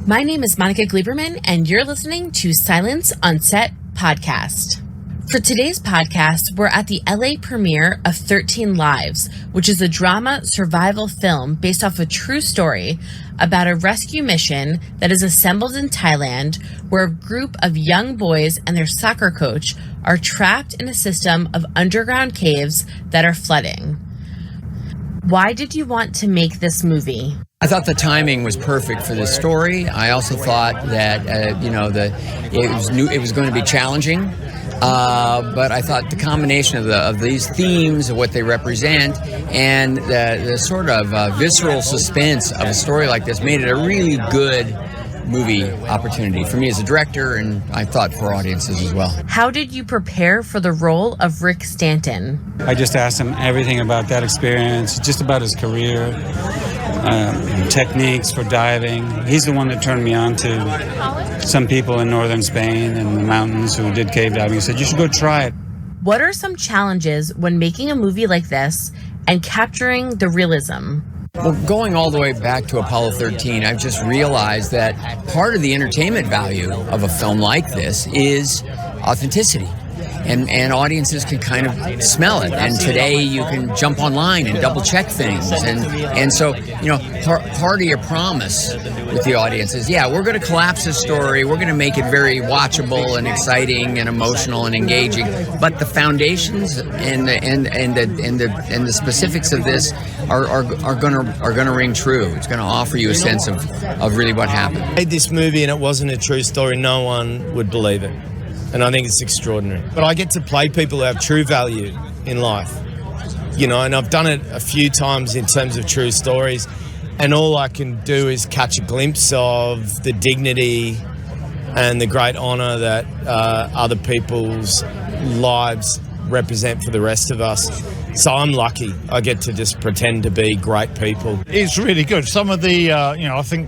My name is Monica Gleiberman, and you're listening to Silence on Set podcast. For today's podcast, we're at the LA premiere of 13 Lives, which is a drama survival film based off a true story about a rescue mission that is assembled in Thailand, where a group of young boys and their soccer coach are trapped in a system of underground caves that are flooding. Why did you want to make this movie? I thought the timing was perfect for this story. I also thought that it was going to be challenging, but I thought the combination of these themes, of what they represent, and the sort of visceral suspense of a story like this made it a really good movie opportunity for me as a director, and I thought for audiences as well. How did you prepare for the role of Rick Stanton? I just asked him everything about that experience, just about his career, techniques for diving. He's the one that turned me on to some people in northern Spain and the mountains who did cave diving. He said, you should go try it. What are some challenges when making a movie like this and capturing the realism? Well, going all the way back to Apollo 13, I've just realized that part of the entertainment value of a film like this is authenticity. And audiences can kind of smell it. And today you can jump online and double check things. And so, part of your promise with the audience is, we're going to collapse this story. We're going to make it very watchable and exciting and emotional and engaging. But the foundations and the specifics of this are going to ring true. It's going to offer you a sense of really what happened. If I made this movie and it wasn't a true story, no one would believe it. And I think it's extraordinary. But I get to play people who have true value in life, and I've done it a few times in terms of true stories, and all I can do is catch a glimpse of the dignity and the great honour that other people's lives represent for the rest of us. So I'm lucky. I get to just pretend to be great people. It's really good. Some of the, I think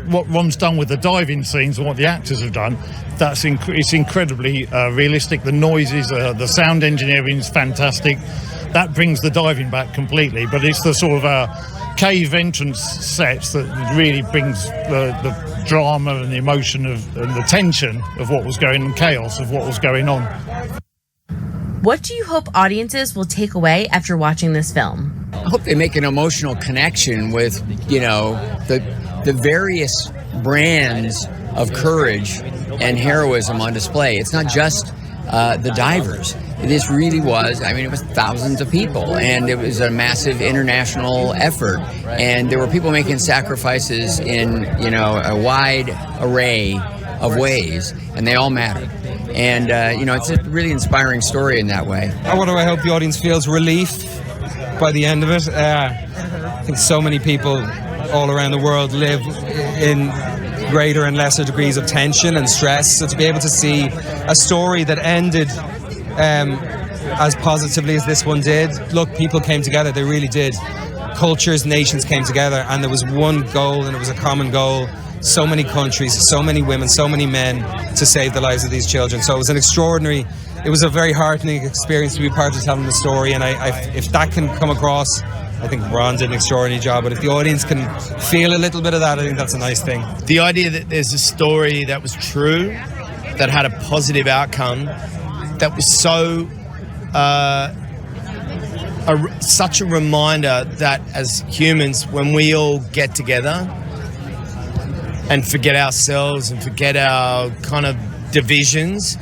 what Ron's done with the diving scenes and what the actors have done, it's incredibly realistic. The noises, the sound engineering is fantastic. That brings the diving back completely. But it's the sort of cave entrance sets that really brings the drama and the emotion and the tension of what was going on, chaos of what was going on. What do you hope audiences will take away after watching this film? I hope they make an emotional connection with, the various brands of courage and heroism on display. It's not just the divers. This really was, it was thousands of people, and it was a massive international effort. And there were people making sacrifices in, a wide array of ways, and they all mattered. And, it's a really inspiring story in that way. What do I hope the audience feels? Relief by the end of it. I think so many people all around the world live in greater and lesser degrees of tension and stress. So to be able to see a story that ended as positively as this one did, look, people came together, they really did. Cultures, nations came together, and there was one goal, and it was a common goal. So many countries, so many women, so many men to save the lives of these children. So it was a very heartening experience to be part of telling the story. And if that can come across, I think Ron did an extraordinary job. But if the audience can feel a little bit of that, I think that's a nice thing. The idea that there's a story that was true, that had a positive outcome, that was so such a reminder that as humans, when we all get together and forget ourselves and forget our kind of divisions,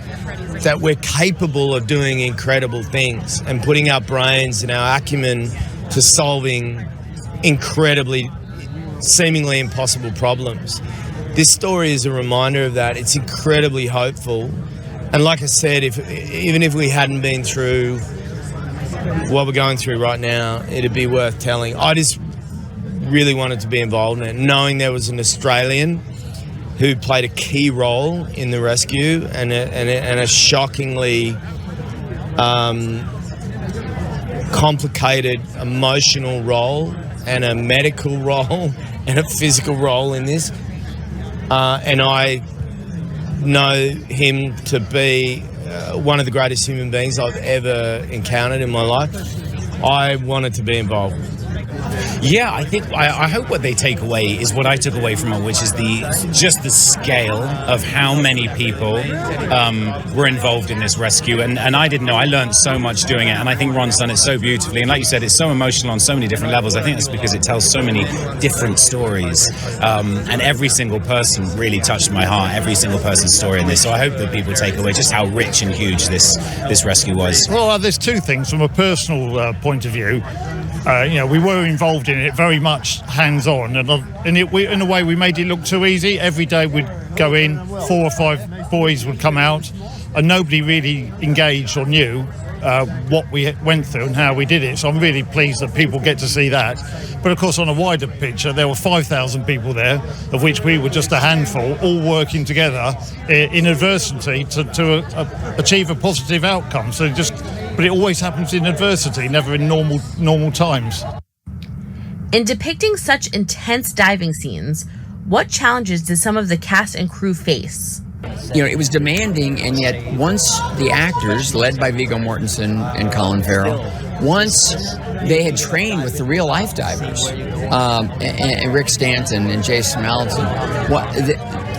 that we're capable of doing incredible things and putting our brains and our acumen to solving incredibly, seemingly impossible problems. This story is a reminder of that. It's incredibly hopeful. And like I said, even if we hadn't been through what we're going through right now, it'd be worth telling. I just really wanted to be involved in it, knowing there was an Australian who played a key role in the rescue and a shockingly complicated emotional role and a medical role and a physical role in this. And I know him to be one of the greatest human beings I've ever encountered in my life. I wanted to be involved. Yeah, I think I hope what they take away is what I took away from it, which is just the scale of how many people were involved in this rescue. And I didn't know. I learned so much doing it, and I think Ron's done it so beautifully. And like you said, it's so emotional on so many different levels. I think that's because it tells so many different stories, and every single person really touched my heart. Every single person's story in this. So I hope that people take away just how rich and huge this rescue was. Well, there's two things from a personal point of view. We were involved in it very much hands-on, and in a way we made it look too easy. Every day we'd go in, 4 or 5 boys would come out, and nobody really engaged or knew what we went through and how we did it. So I'm really pleased that people get to see that. But of course, on a wider picture, there were 5,000 people there, of which we were just a handful, all working together in adversity to achieve a positive outcome. But it always happens in adversity, never in normal times. In depicting such intense diving scenes, what challenges did some of the cast and crew face? It was demanding, and yet once the actors, led by Viggo Mortensen and Colin Farrell, once they had trained with the real-life divers, and Rick Stanton and Jason Malton,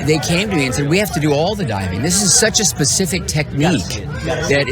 they came to me and said, we have to do all the diving. This is such a specific technique that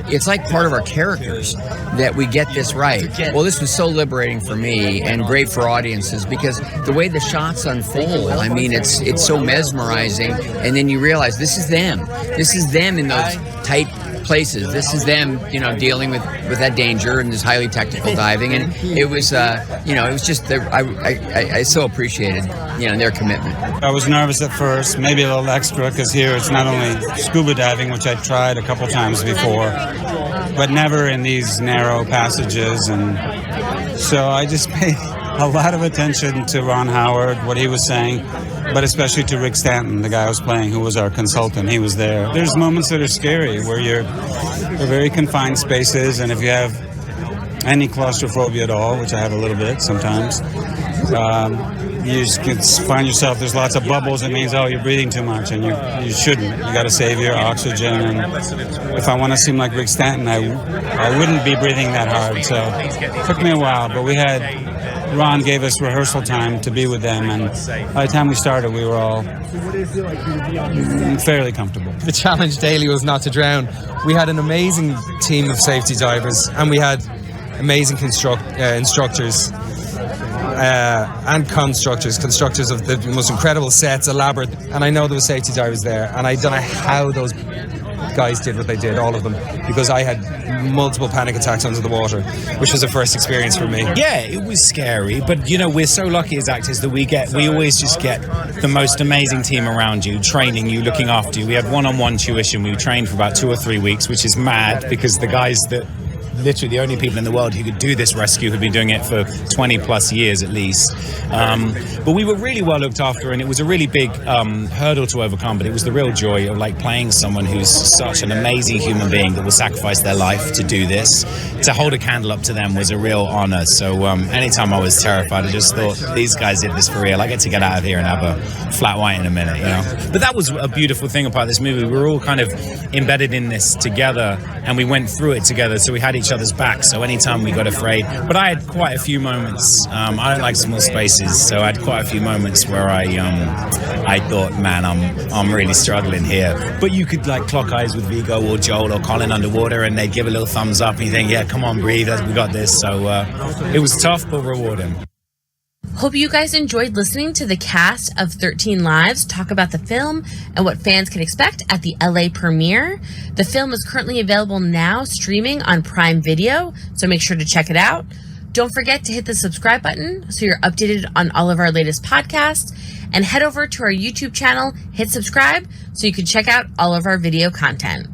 it's like part of our characters that we get this right. Well, this was so liberating for me and great for audiences because the way the shots unfold, I mean, it's so mesmerizing, and then you realize this is them. This is them in those tight places. This is them, dealing with that danger and this highly technical diving. And it was, it was just, I so appreciated, their commitment. I was nervous at first, maybe a little extra, because here it's not only scuba diving, which I tried a couple times before, but never in these narrow passages. And so I just paid a lot of attention to Ron Howard, what he was saying, but especially to Rick Stanton, the guy I was playing, who was our consultant. He was there. There's moments that are scary where you're very confined spaces, and if you have any claustrophobia at all, which I have a little bit sometimes, you just can find yourself, there's lots of bubbles. It means, you're breathing too much, and you shouldn't. You got to save your oxygen. And if I want to seem like Rick Stanton, I wouldn't be breathing that hard. So it took me a while, but Ron gave us rehearsal time to be with them, and by the time we started, we were all fairly comfortable. The challenge daily was not to drown. We had an amazing team of safety divers, and we had amazing instructors and constructors of the most incredible sets, elaborate. And I know there were safety divers there, and I don't know how those guys did what they did, all of them, because I had multiple panic attacks under the water, which was a first experience for me. Yeah, it was scary, but we're so lucky as actors that we always just get the most amazing team around you, training you, looking after you. We had one-on-one tuition. We trained for about 2 or 3 weeks, which is mad because the guys that literally the only people in the world who could do this rescue had been doing it for 20 plus years at least. But we were really well looked after, and it was a really big hurdle to overcome, but it was the real joy of playing someone who's such an amazing human being that will sacrifice their life to do this. To hold a candle up to them was a real honor. So anytime I was terrified, I just thought, these guys did this for real. I get to get out of here and have a flat white in a minute, But that was a beautiful thing about this movie. We were all kind of embedded in this together, and we went through it together, so we had each other's back. So anytime we got afraid, but I had quite a few moments. I don't like small spaces, so I had quite a few moments where I thought, man, I'm really struggling here. But you could clock eyes with Viggo or Joel or Colin underwater, and they'd give a little thumbs up, and you think, yeah, come on, breathe, we got this. So it was tough but rewarding. Hope you guys enjoyed listening to the cast of 13 Lives talk about the film and what fans can expect at the LA premiere. The film is currently available now streaming on Prime Video, so make sure to check it out. Don't forget to hit the subscribe button so you're updated on all of our latest podcasts, and head over to our YouTube channel, hit subscribe so you can check out all of our video content.